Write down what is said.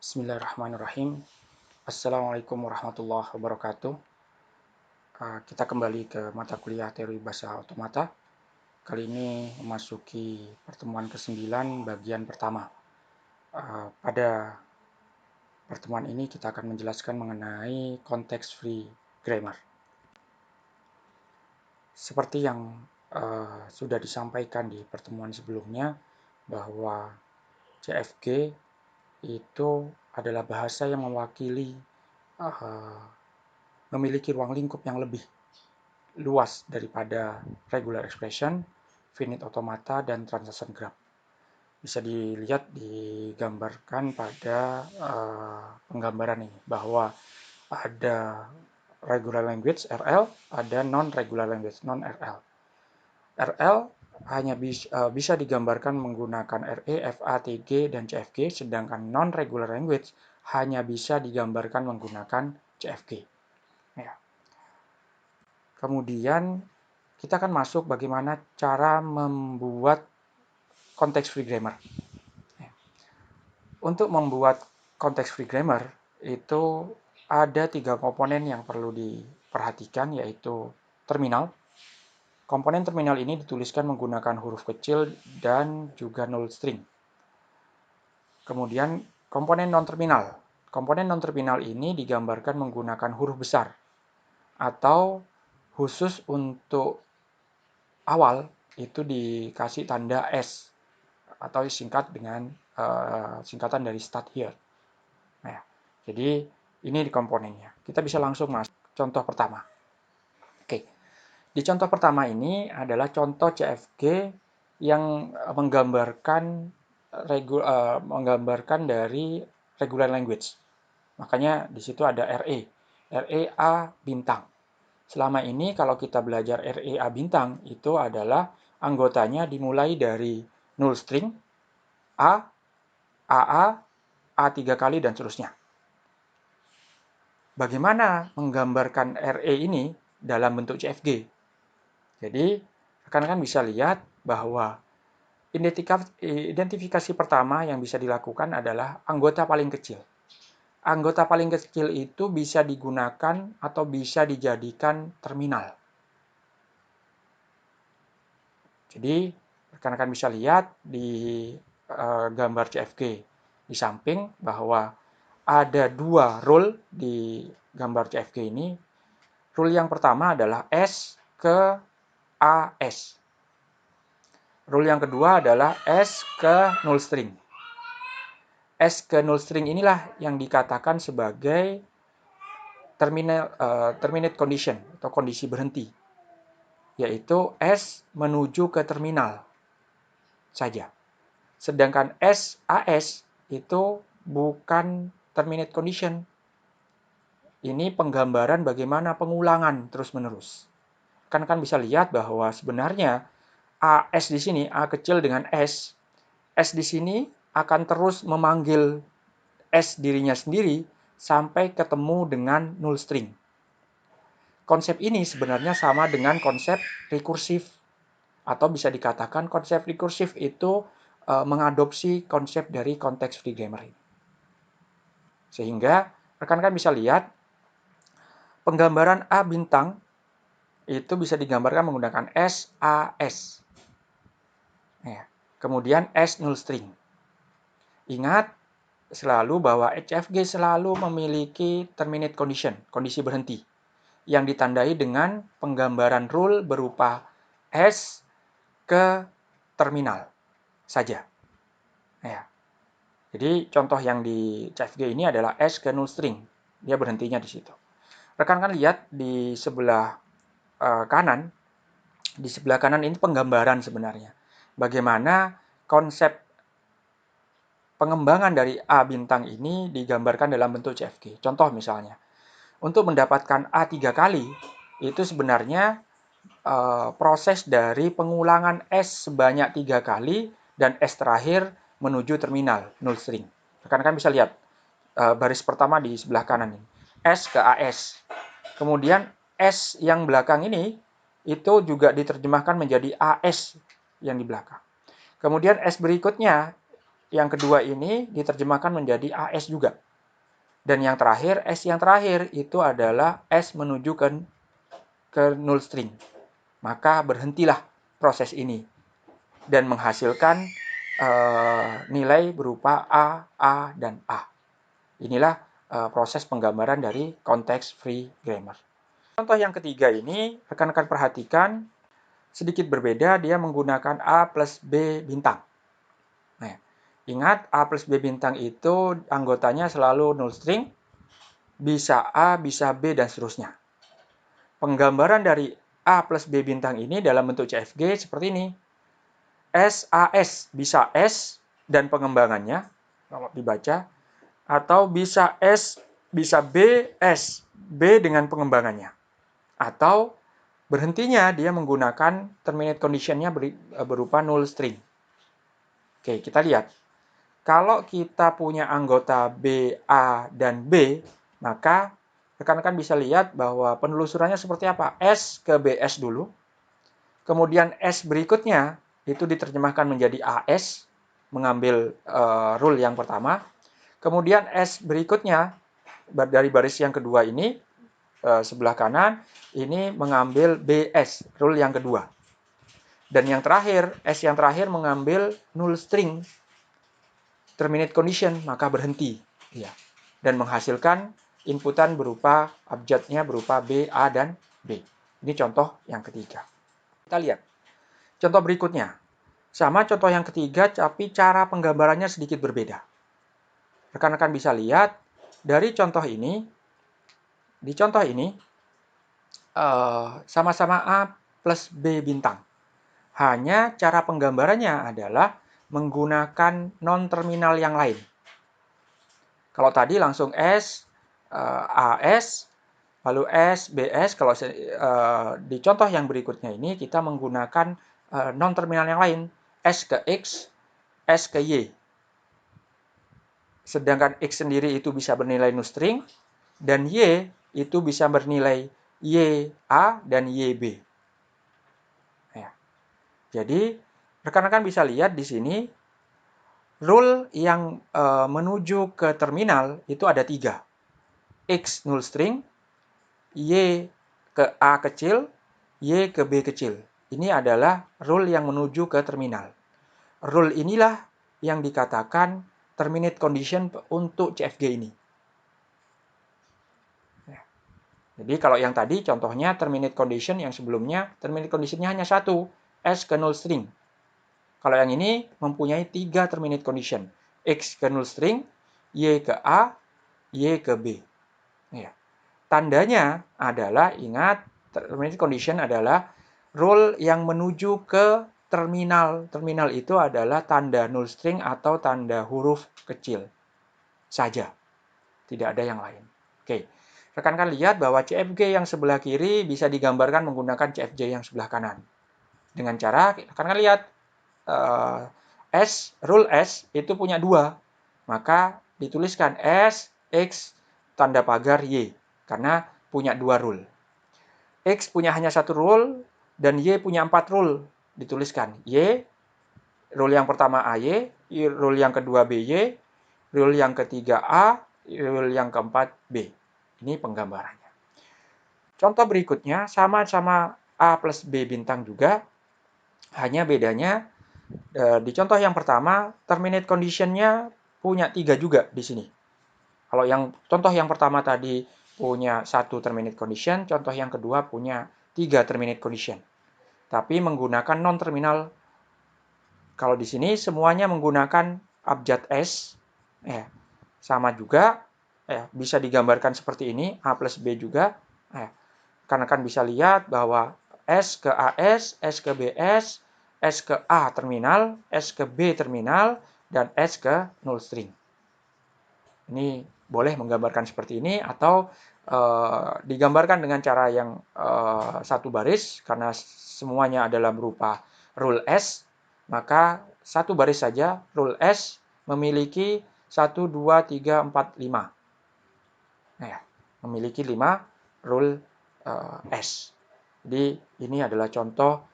Bismillahirrahmanirrahim. Assalamualaikum warahmatullahi wabarakatuh. Kita kembali ke mata kuliah teori bahasa otomata. Kali ini memasuki pertemuan ke-9 bagian pertama. Pada pertemuan ini kita akan menjelaskan mengenai context free grammar. Seperti yang sudah disampaikan di pertemuan sebelumnya, bahwa CFG itu adalah bahasa yang mewakili memiliki ruang lingkup yang lebih luas daripada regular expression, finite automata, dan transaction graph. Bisa dilihat digambarkan pada penggambaran ini, bahwa ada regular language RL, ada non-regular language non-RL. RL hanya bisa digambarkan menggunakan RE, FA, TG, dan CFG, sedangkan non-regular language hanya bisa digambarkan menggunakan CFG. Ya. Kemudian kita akan masuk bagaimana cara membuat context free grammar. Untuk membuat context free grammar itu ada 3 komponen yang perlu diperhatikan, yaitu terminal. Komponen terminal ini dituliskan menggunakan huruf kecil dan juga null string. Kemudian komponen non-terminal. Komponen non-terminal ini digambarkan menggunakan huruf besar, atau khusus untuk awal itu dikasih tanda S, atau singkat dengan singkatan dari start here. Nah, jadi ini di komponennya. Kita bisa langsung masuk contoh pertama. Oke, di contoh pertama ini adalah contoh CFG yang menggambarkan dari regular language. Makanya di situ ada RE, REA bintang. Selama ini kalau kita belajar REA bintang, itu adalah anggotanya dimulai dari null string, A, AA, A 3 kali, dan seterusnya. Bagaimana menggambarkan RE ini dalam bentuk CFG? Jadi, rekan-rekan bisa lihat bahwa identifikasi pertama yang bisa dilakukan adalah anggota paling kecil. Anggota paling kecil itu bisa digunakan atau bisa dijadikan terminal. Jadi, rekan-rekan bisa lihat di gambar CFG di samping bahwa ada 2 rule di gambar CFG ini. Rule yang pertama adalah S ke AS. Rule yang kedua adalah S ke null string. S ke null string inilah yang dikatakan sebagai terminate condition atau kondisi berhenti, yaitu S menuju ke terminal saja. Sedangkan SAS itu bukan terminate condition. Ini penggambaran bagaimana pengulangan terus-menerus. Kan bisa lihat bahwa sebenarnya AS di sini, A kecil dengan S di sini akan terus memanggil S dirinya sendiri sampai ketemu dengan null string. Konsep ini sebenarnya sama dengan konsep rekursif, atau bisa dikatakan konsep rekursif itu mengadopsi konsep dari context free grammar ini. Sehingga rekan-rekan bisa lihat penggambaran A bintang itu bisa digambarkan menggunakan SAS. Ya. Kemudian S null string. Ingat selalu bahwa CFG selalu memiliki terminate condition, kondisi berhenti, yang ditandai dengan penggambaran rule berupa S ke terminal saja. Ya. Jadi contoh yang di CFG ini adalah S ke null string. Dia berhentinya di situ. Rekan-rekan lihat di sebelah kanan. Di sebelah kanan ini penggambaran sebenarnya. Bagaimana konsep pengembangan dari A bintang ini digambarkan dalam bentuk CFG. Contoh misalnya, untuk mendapatkan A 3 kali, itu sebenarnya proses dari pengulangan S sebanyak 3 kali dan S terakhir menuju terminal, null string. Rekan-rekan bisa lihat baris pertama di sebelah kanan ini. S ke AS. Kemudian S yang belakang ini itu juga diterjemahkan menjadi AS yang di belakang. Kemudian S berikutnya yang kedua ini diterjemahkan menjadi AS juga. Dan yang terakhir, S yang terakhir itu adalah S menuju ke null string. Maka berhentilah proses ini dan menghasilkan nilai berupa A, dan A. Inilah proses penggambaran dari context free grammar. Contoh yang ketiga ini, rekan-rekan perhatikan sedikit berbeda, dia menggunakan A plus B bintang. Nah, ingat A plus B bintang itu anggotanya selalu null string, bisa A, bisa B, dan seterusnya. Penggambaran dari A plus B bintang ini dalam bentuk CFG seperti ini. SAS bisa S dan pengembangannya, kalau dibaca, atau bisa S, bisa B, S, B dengan pengembangannya. Atau berhentinya dia menggunakan terminate condition-nya berupa null string. Oke, kita lihat. Kalau kita punya anggota B, A, dan B, maka rekan-rekan bisa lihat bahwa penelusurannya seperti apa. S ke BS dulu. Kemudian S berikutnya itu diterjemahkan menjadi AS, mengambil rule yang pertama. Kemudian S berikutnya dari baris yang kedua ini, sebelah kanan, ini mengambil BS, rule yang kedua. Dan yang terakhir, S yang terakhir mengambil null string, terminate condition, maka berhenti. Ya. Dan menghasilkan inputan berupa abjadnya berupa B, A, dan B. Ini contoh yang ketiga. Kita lihat. Contoh berikutnya. Sama contoh yang ketiga, tapi cara penggambarannya sedikit berbeda. Rekan-rekan bisa lihat, dari contoh ini, di contoh ini, sama-sama A plus B bintang. Hanya cara penggambarannya adalah menggunakan non-terminal yang lain. Kalau tadi langsung S, AS, lalu S, BS. Kalau di contoh yang berikutnya ini kita menggunakan non-terminal yang lain. S ke X, S ke Y. Sedangkan X sendiri itu bisa bernilai null string, dan Y itu bisa bernilai YA dan YB. Ya. Jadi, rekan-rekan bisa lihat di sini, rule yang menuju ke terminal itu ada 3. X null string, Y ke A kecil, Y ke B kecil. Ini adalah rule yang menuju ke terminal. Rule inilah yang dikatakan terminate condition untuk CFG ini. Jadi kalau yang tadi contohnya terminate condition, yang sebelumnya terminate conditionnya hanya satu, S ke null string. Kalau yang ini mempunyai 3 terminate condition, X ke null string, Y ke A, Y ke B. Ya. Tandanya adalah, ingat, terminate condition adalah rule yang menuju ke terminal. Terminal itu adalah tanda null string atau tanda huruf kecil saja. Tidak ada yang lain. Oke. Rekan-rekan lihat bahwa CFG yang sebelah kiri bisa digambarkan menggunakan CFG yang sebelah kanan. Dengan cara, rekan-rekan lihat, rule S itu punya 2. Maka dituliskan S, X, tanda pagar Y. Karena punya 2 rule. X punya hanya 1 rule, dan Y punya 4 rule. Dituliskan Y, rule yang pertama AY, rule yang kedua BY, rule yang ketiga A, rule yang keempat B. Ini penggambarannya. Contoh berikutnya, sama-sama A plus B bintang juga, hanya bedanya di contoh yang pertama, terminate condition-nya punya 3 juga di sini. Kalau yang contoh yang pertama tadi punya 1 terminate condition, contoh yang kedua punya 3 terminate condition. Tapi menggunakan non-terminal. Kalau di sini semuanya menggunakan abjad S, ya, sama juga, ya, bisa digambarkan seperti ini, A plus B juga. Ya, karena kan bisa lihat bahwa S ke AS, S ke BS, S ke A terminal, S ke B terminal, dan S ke null string. Ini boleh menggambarkan seperti ini, atau digambarkan dengan cara yang satu baris, karena semuanya adalah berupa rule S, maka satu baris saja, rule S memiliki 1, 2, 3, 4, 5. Nah, ya, memiliki 5 rule S. Jadi ini adalah contoh